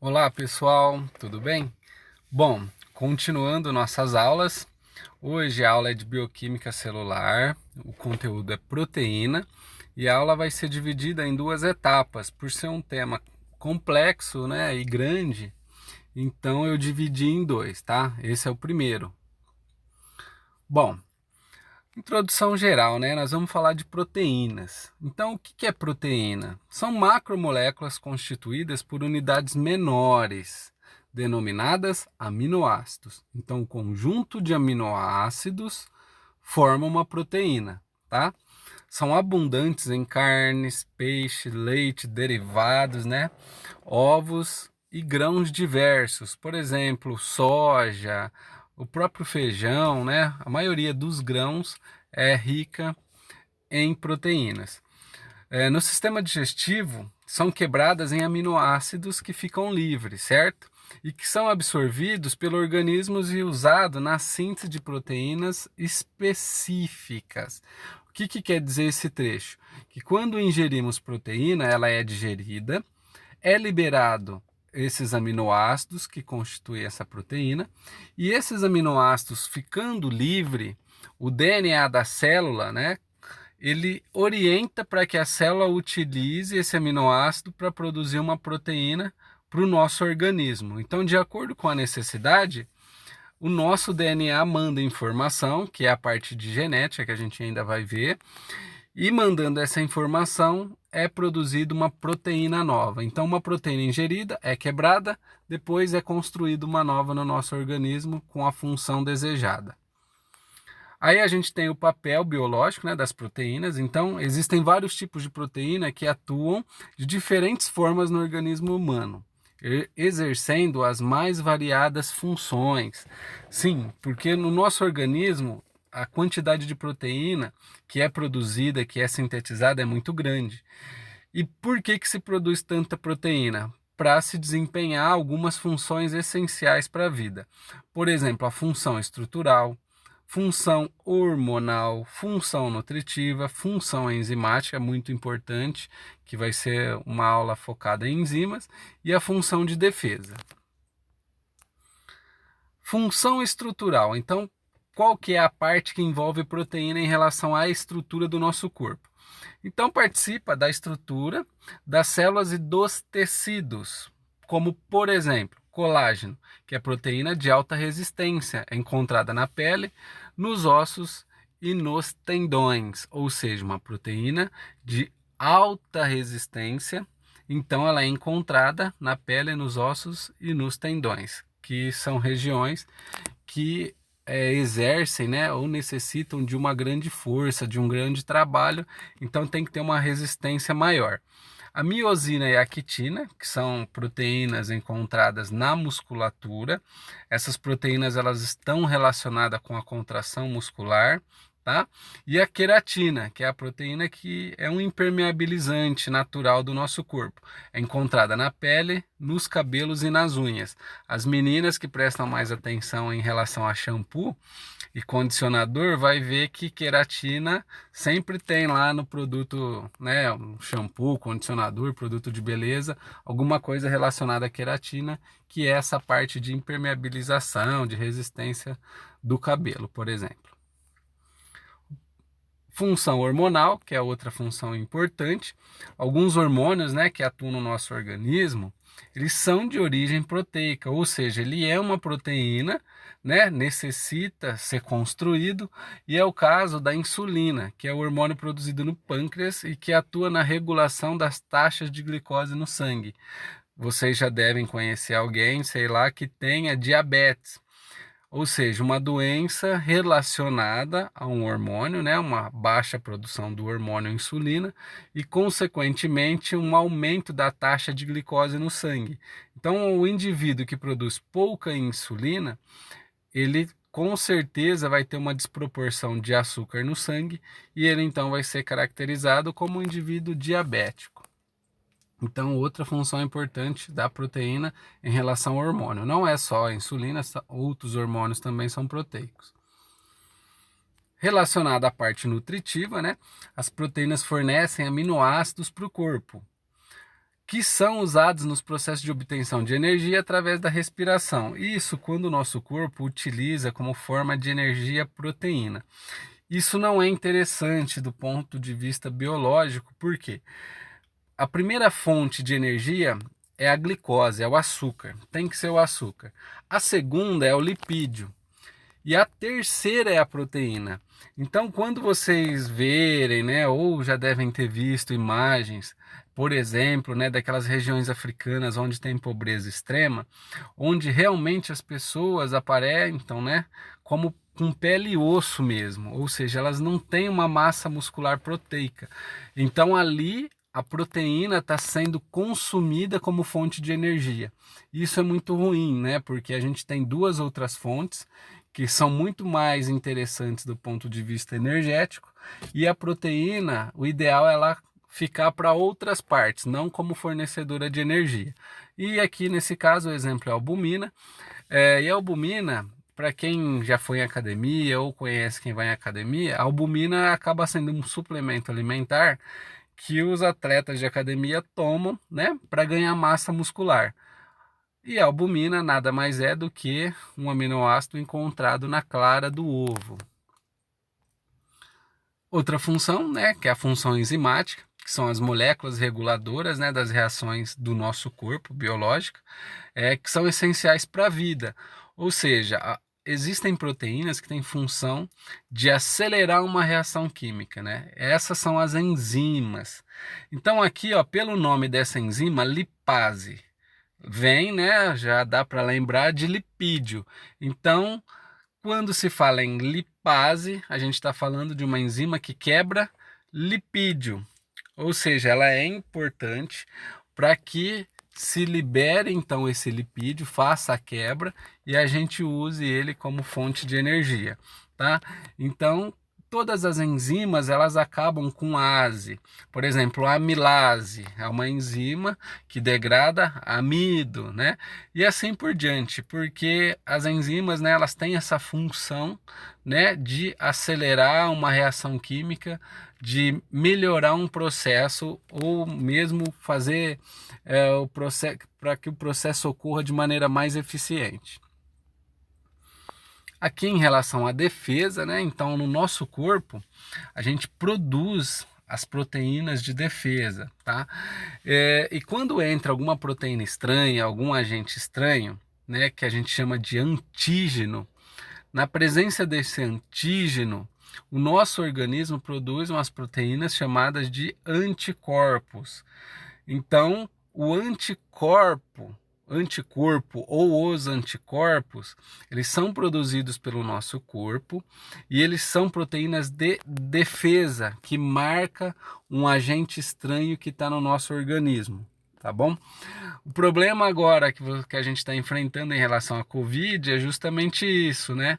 Olá pessoal, tudo bem? Bom, continuando nossas aulas, hoje a aula é de bioquímica celular, o conteúdo é proteína e a aula vai ser dividida em duas etapas, por ser um tema complexo, né, e grande, então eu dividi em dois, tá? Esse é o primeiro. Bom, introdução geral, né? Nós vamos falar de proteínas. Então, o que é proteína? São macromoléculas constituídas por unidades menores, denominadas aminoácidos. Então, o conjunto de aminoácidos forma uma proteína, tá? São abundantes em carnes, peixe, leite, derivados, né? Ovos e grãos diversos, por exemplo, soja, o próprio feijão, né? A maioria dos grãos é rica em proteínas. No sistema digestivo, são quebradas em aminoácidos que ficam livres, certo? E que são absorvidos pelo organismo e usados na síntese de proteínas específicas. O que quer dizer esse trecho? Que quando ingerimos proteína, ela é digerida, é liberado esses aminoácidos que constituem essa proteína, e esses aminoácidos ficando livre, o DNA da célula, né, ele orienta para que a célula utilize esse aminoácido para produzir uma proteína para o nosso organismo. Então, de acordo com a necessidade, o nosso DNA manda informação, que é a parte de genética que a gente ainda vai ver, e mandando essa informação é produzida uma proteína nova. Então, uma proteína ingerida é quebrada, depois é construída uma nova no nosso organismo com a função desejada. Aí a gente tem o papel biológico, né, das proteínas. Então, existem vários tipos de proteína que atuam de diferentes formas no organismo humano, exercendo as mais variadas funções. Sim, porque no nosso organismo a quantidade de proteína que é produzida, que é sintetizada é muito grande. E por que se produz tanta proteína? Para se desempenhar algumas funções essenciais para a vida. Por exemplo, a função estrutural, função hormonal, função nutritiva, função enzimática, muito importante, que vai ser uma aula focada em enzimas, e a função de defesa. Função estrutural. Então, qual que é a parte que envolve proteína em relação à estrutura do nosso corpo? Então, participa da estrutura das células e dos tecidos, como, por exemplo, colágeno, que é proteína de alta resistência, é encontrada na pele, nos ossos e nos tendões, ou seja, uma proteína de alta resistência, então ela é encontrada na pele, nos ossos e nos tendões, que são regiões que exercem, né, ou necessitam de uma grande força, de um grande trabalho, então tem que ter uma resistência maior. A miosina e a quitina, que são proteínas encontradas na musculatura, essas proteínas elas estão relacionadas com a contração muscular, tá? E a queratina, que é a proteína que é um impermeabilizante natural do nosso corpo. É encontrada na pele, nos cabelos e nas unhas. As meninas que prestam mais atenção em relação a shampoo e condicionador vai ver que queratina sempre tem lá no produto, né, um shampoo, condicionador, produto de beleza, alguma coisa relacionada à queratina, que é essa parte de impermeabilização, de resistência do cabelo, por exemplo. Função hormonal, que é outra função importante. Alguns hormônios, né, que atuam no nosso organismo, eles são de origem proteica, ou seja, ele é uma proteína, né, necessita ser construído, e é o caso da insulina, que é o hormônio produzido no pâncreas e que atua na regulação das taxas de glicose no sangue. Vocês já devem conhecer alguém, sei lá, que tenha diabetes, ou seja, uma doença relacionada a um hormônio, né, uma baixa produção do hormônio insulina e, consequentemente, um aumento da taxa de glicose no sangue. Então, o indivíduo que produz pouca insulina, ele com certeza vai ter uma desproporção de açúcar no sangue e ele então vai ser caracterizado como um indivíduo diabético. Então, outra função importante da proteína em relação ao hormônio. Não é só a insulina, outros hormônios também são proteicos. Relacionada à parte nutritiva, né? As proteínas fornecem aminoácidos para o corpo, que são usados nos processos de obtenção de energia através da respiração. Isso quando o nosso corpo utiliza como forma de energia proteína. Isso não é interessante do ponto de vista biológico, porque a primeira fonte de energia é a glicose, é o açúcar, tem que ser o açúcar. A segunda é o lipídio. E a terceira é a proteína. Então, quando vocês verem, né, ou já devem ter visto imagens, por exemplo, né, daquelas regiões africanas onde tem pobreza extrema, onde realmente as pessoas aparentam, né, como com pele e osso mesmo, ou seja, elas não têm uma massa muscular proteica. Então, ali a proteína está sendo consumida como fonte de energia. Isso é muito ruim, né, porque a gente tem duas outras fontes que são muito mais interessantes do ponto de vista energético, e a proteína, o ideal é ela ficar para outras partes, não como fornecedora de energia. E aqui nesse caso o exemplo é a albumina, e a albumina, para quem já foi em academia ou conhece quem vai em academia, a albumina acaba sendo um suplemento alimentar que os atletas de academia tomam, né, para ganhar massa muscular. E a albumina nada mais é do que um aminoácido encontrado na clara do ovo. Outra função, né, que é a função enzimática, que são as moléculas reguladoras, né, das reações do nosso corpo biológico, que são essenciais para a vida. Ou seja, existem proteínas que têm função de acelerar uma reação química, né? Essas são as enzimas. Então aqui, ó, pelo nome dessa enzima, lipase, vem, né, já dá para lembrar de lipídio. Então, quando se fala em lipase, a gente está falando de uma enzima que quebra lipídio, ou seja, ela é importante para que se libere então esse lipídio, faça a quebra e a gente use ele como fonte de energia, tá? Então, todas as enzimas elas acabam com ase. Por exemplo, a amilase é uma enzima que degrada amido, né? E assim por diante, porque as enzimas, né, elas têm essa função, né, de acelerar uma reação química, de melhorar um processo ou mesmo fazer o processo para que o processo ocorra de maneira mais eficiente. Aqui em relação à defesa, né? Então no nosso corpo a gente produz as proteínas de defesa, tá? E quando entra alguma proteína estranha, algum agente estranho, né, que a gente chama de antígeno, na presença desse antígeno, o nosso organismo produz umas proteínas chamadas de anticorpos. Então, o anticorpo ou os anticorpos, eles são produzidos pelo nosso corpo e eles são proteínas de defesa que marca um agente estranho que está no nosso organismo, tá bom? O problema agora que a gente está enfrentando em relação à Covid é justamente isso, né?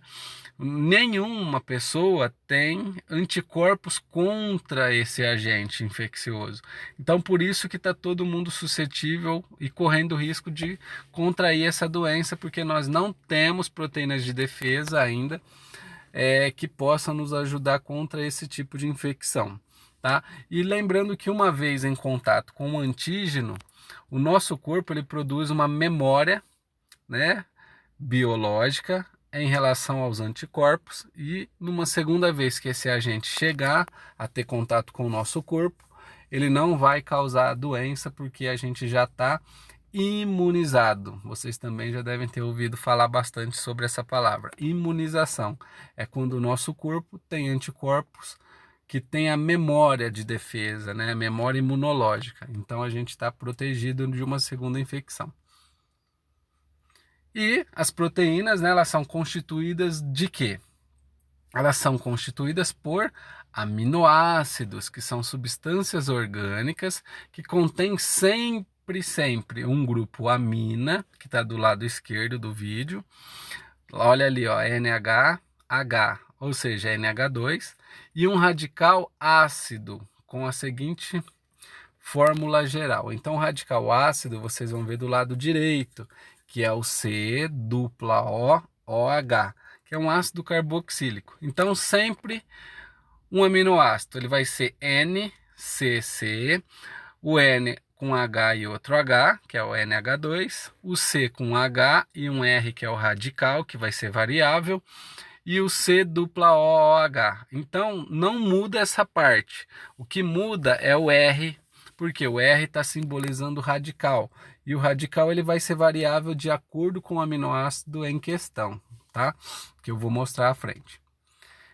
Nenhuma pessoa tem anticorpos contra esse agente infeccioso. Então, por isso que está todo mundo suscetível e correndo risco de contrair essa doença, porque nós não temos proteínas de defesa ainda que possam nos ajudar contra esse tipo de infecção, tá? E lembrando que uma vez em contato com o antígeno, o nosso corpo ele produz uma memória, né, biológica em relação aos anticorpos, e numa segunda vez que esse agente chegar a ter contato com o nosso corpo, ele não vai causar doença porque a gente já está imunizado. Vocês também já devem ter ouvido falar bastante sobre essa palavra. Imunização é quando o nosso corpo tem anticorpos que tem a memória de defesa, né? A memória imunológica. Então a gente está protegido de uma segunda infecção. E as proteínas, né, elas são constituídas de quê? Elas são constituídas por aminoácidos, que são substâncias orgânicas que contêm sempre um grupo amina, que está do lado esquerdo do vídeo. Olha ali, ó, NHH, ou seja, NH2, e um radical ácido com a seguinte fórmula geral. Então, o radical ácido vocês vão ver do lado direito, que é o COOH, que é um ácido carboxílico. Então, sempre um aminoácido, ele vai ser NCC, o N com H e outro H, que é o NH2, o C com H e um R, que é o radical, que vai ser variável, e o C dupla OOH. Então, não muda essa parte. O que muda é o R, porque o R está simbolizando o radical. E o radical ele vai ser variável de acordo com o aminoácido em questão, tá? Que eu vou mostrar à frente.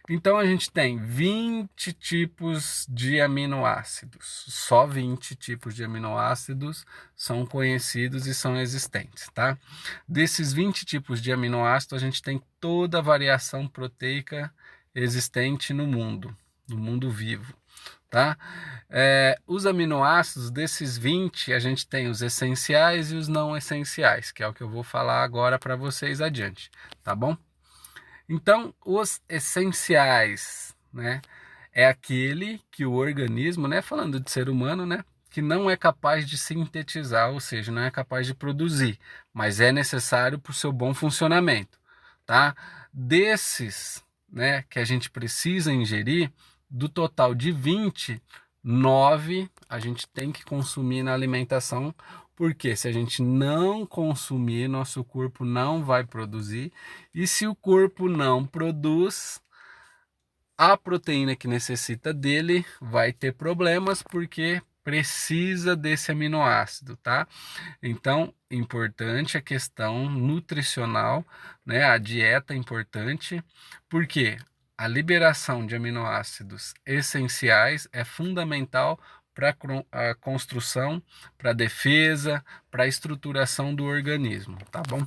Então, a gente tem 20 tipos de aminoácidos. Só 20 tipos de aminoácidos são conhecidos e são existentes, tá? Desses 20 tipos de aminoácidos, a gente tem toda a variação proteica existente no mundo vivo, tá? Os aminoácidos, desses 20, a gente tem os essenciais e os não essenciais, que é o que eu vou falar agora para vocês adiante, tá bom? Então, os essenciais, né, é aquele que o organismo, né, falando de ser humano, né, que não é capaz de sintetizar, ou seja, não é capaz de produzir, mas é necessário para o seu bom funcionamento, tá? Desses, né, que a gente precisa ingerir, do total de 20, 9 a gente tem que consumir na alimentação, porque se a gente não consumir, nosso corpo não vai produzir, e se o corpo não produz, a proteína que necessita dele vai ter problemas, porque precisa desse aminoácido, tá? Então, importante a questão nutricional, né? A dieta é importante, porque a liberação de aminoácidos essenciais é fundamental para a construção, para a defesa, para a estruturação do organismo, tá bom?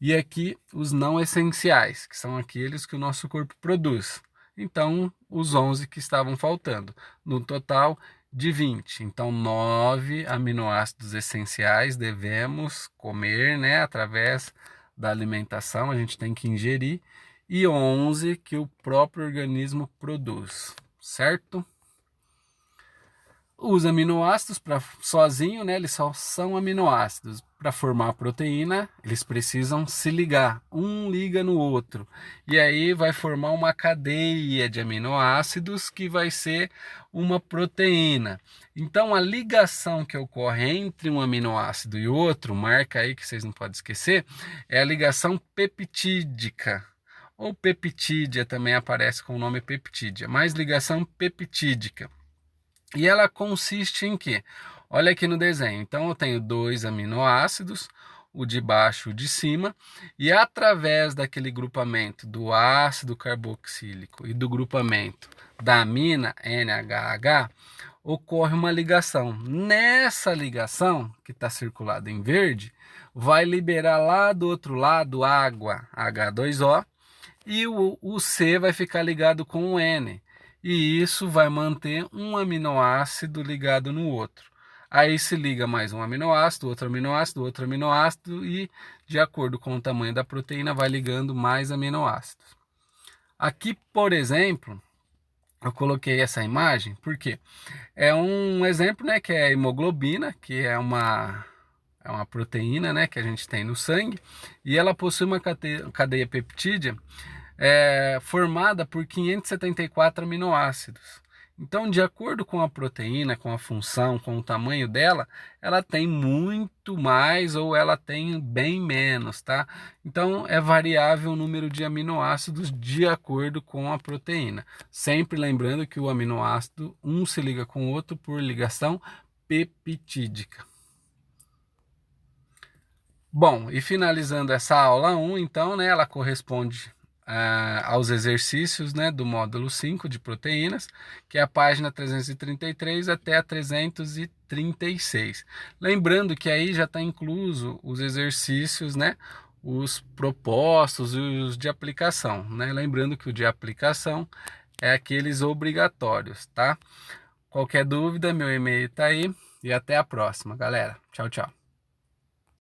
E aqui os não essenciais, que são aqueles que o nosso corpo produz. Então, os 11 que estavam faltando, no total de 20. Então, 9 aminoácidos essenciais devemos comer, né, através da alimentação, a gente tem que ingerir, e 11 que o próprio organismo produz, certo? Os aminoácidos, sozinho, né, eles só são aminoácidos. Para formar a proteína, eles precisam se ligar, um liga no outro. E aí vai formar uma cadeia de aminoácidos que vai ser uma proteína. Então, a ligação que ocorre entre um aminoácido e outro, marca aí que vocês não podem esquecer, é a ligação peptídica. Ou peptídea também aparece com o nome peptídea, mas ligação peptídica. E ela consiste em quê? Olha aqui no desenho. Então, eu tenho 2 aminoácidos, o de baixo e o de cima, e através daquele grupamento do ácido carboxílico e do grupamento da amina NHH, ocorre uma ligação. Nessa ligação, que está circulada em verde, vai liberar lá do outro lado água, H2O, e o C vai ficar ligado com o N. E isso vai manter um aminoácido ligado no outro. Aí se liga mais um aminoácido, outro aminoácido, outro aminoácido e, de acordo com o tamanho da proteína, vai ligando mais aminoácidos. Aqui, por exemplo, eu coloquei essa imagem porque é um exemplo, né, que é a hemoglobina, que é uma proteína, né, que a gente tem no sangue, e ela possui uma cadeia peptídea formada por 574 aminoácidos. Então, de acordo com a proteína, com a função, com o tamanho dela, ela tem muito mais ou ela tem bem menos, tá? Então, é variável o número de aminoácidos de acordo com a proteína. Sempre lembrando que o aminoácido, um se liga com o outro por ligação peptídica. Bom, e finalizando essa aula 1, então, né, ela corresponde aos exercícios, né, do módulo 5 de proteínas, que é a página 333 até a 336. Lembrando que aí já está incluso os exercícios, né, os propostos e os de aplicação, né? Lembrando que o de aplicação é aqueles obrigatórios, tá? Qualquer dúvida, meu e-mail está aí e até a próxima, galera. Tchau, tchau.